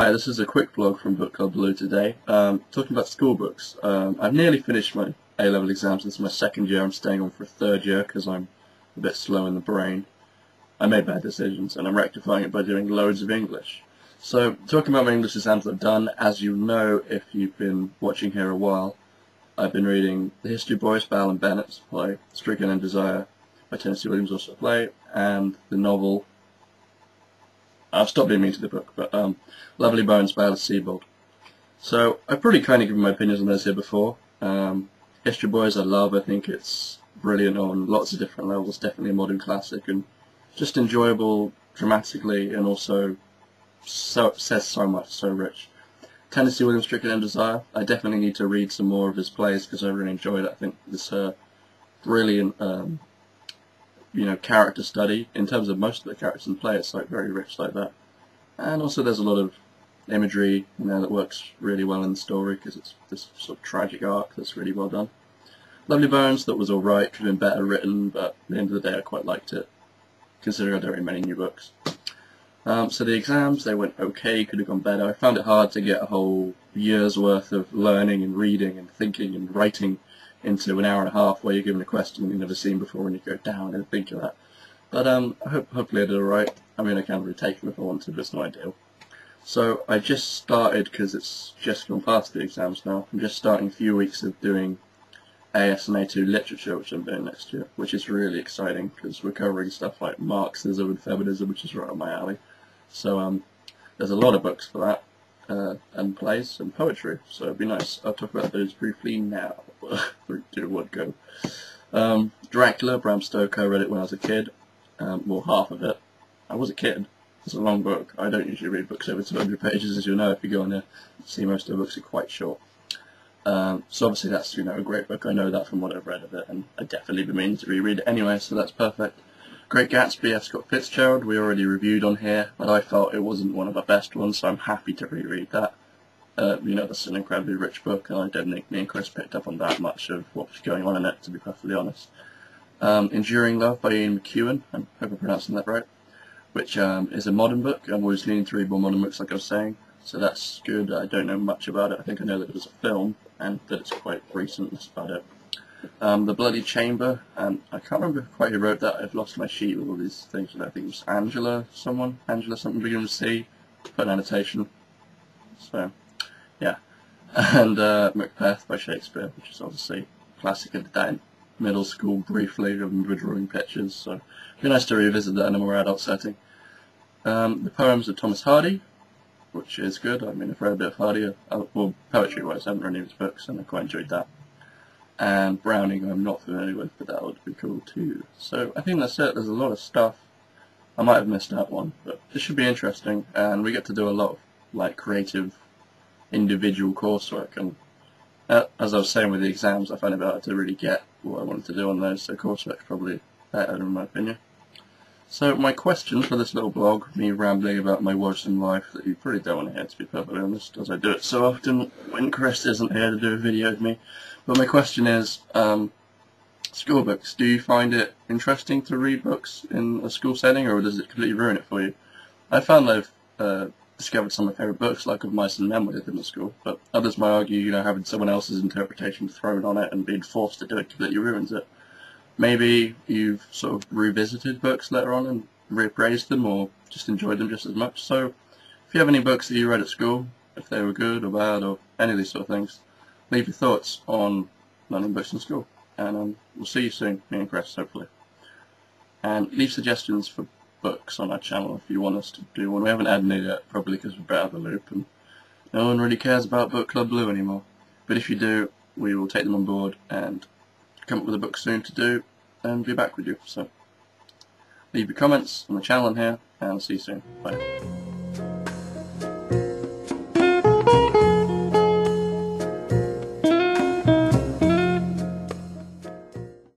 Hi, this is a quick vlog from BookClubBleu today, talking about school books. I've nearly finished my A-level exams. This is my second year. I'm staying on for a third year because I'm a bit slow in the brain. I made bad decisions and I'm rectifying it by doing loads of English. So, talking about my English exams I've done, as you know if you've been watching here a while, I've been reading The History Boys by Alan Bennett, by Stricken and Desire by Tennessee Williams, also play, and the novel, I've stopped being mean to the book, but Lovely Bones by Alice Sebold. So I've probably kind of given my opinions on those here before. History Boys I love. I think it's brilliant on lots of different levels. Definitely a modern classic and just enjoyable dramatically, and also says so much, so rich. Tennessee Williams, Stricken and Desire. I definitely need to read some more of his plays because I really enjoyed it. I think this brilliant character study in terms of most of the characters in the play. It's like very rich like that, and also there's a lot of imagery that works really well in the story because it's this sort of tragic arc that's really well done. Lovely Bones, that was alright, could have been better written, but at the end of the day I quite liked it, considering I don't read many new books. So the exams, they went okay, could have gone better. I found it hard to get a whole year's worth of learning and reading and thinking and writing into an hour and a half where you're given a question you've never seen before and you go down and think of that. But hopefully I did alright. I mean, I can retake them if I want to, but it's not ideal. So I just started, because it's just gone past the exams now, I'm just starting a few weeks of doing AS and A2 literature, which I'm doing next year, which is really exciting because we're covering stuff like Marxism and feminism, which is right up my alley. So there's a lot of books for that. And plays and poetry, so it'd be nice. I'll talk about those briefly now. 3, 2, 1, go. Dracula, Bram Stoker. I read it when I was a kid. Well, half of it. I was a kid. It's a long book. I don't usually read books over 200 pages, as you'll know if you go on there. See, most of the books are quite short. So obviously that's a great book. I know that from what I've read of it, and I definitely been meaning to reread it anyway, so that's perfect. Great Gatsby, F. Scott Fitzgerald, we already reviewed on here, but I felt it wasn't one of our best ones, so I'm happy to reread that. That's an incredibly rich book, and I don't think me and Chris picked up on that much of what was going on in it, to be perfectly honest. Enduring Love by Ian McEwan, I hope I'm pronouncing that right, which is a modern book. I'm always leaning to read more modern books, like I was saying, so that's good. I don't know much about it. I think I know that it was a film, and that it's quite recent. That's about it. The Bloody Chamber, and I can't remember quite who wrote that. I've lost my sheet with all these things. I think it was Angela something beginning with C, put an annotation. So, yeah. And Macbeth by Shakespeare, which is obviously a classic. I did that in middle school briefly, and we're drawing pictures, so it'd be nice to revisit that in a more adult setting. The Poems of Thomas Hardy, which is good. I mean, I've read a bit of Hardy, well, poetry-wise, I haven't read any of his books, and I quite enjoyed that. And Browning I'm not familiar with, but that would be cool too. So I think that's it. There's a lot of stuff. I might have missed out one, but this should be interesting, and we get to do a lot of creative individual coursework, and as I was saying with the exams, I found it better to really get what I wanted to do on those, so coursework's probably better in my opinion. So my question for this little blog, me rambling about my worrisome life that you probably don't want to hear, to be perfectly honest, as I do it so often when Chris isn't here to do a video with me. But my question is, school books, do you find it interesting to read books in a school setting, or does it completely ruin it for you? I found I've discovered some of my favourite books, like Of Mice and Men, when I did in the school, but others might argue, having someone else's interpretation thrown on it and being forced to do it completely ruins it. Maybe you've sort of revisited books later on and reappraised them, or just enjoyed them just as much. So if you have any books that you read at school, if they were good or bad or any of these sort of things, leave your thoughts on learning books in school. And we'll see you soon, me and Chris, hopefully. And leave suggestions for books on our channel if you want us to do one. We haven't added any yet, probably because we're out of the loop and no one really cares about BookClubBleu anymore. But if you do, we will take them on board and come up with a book soon to do and be back with you. So leave your comments on the channel and here, and I'll see you soon. Bye.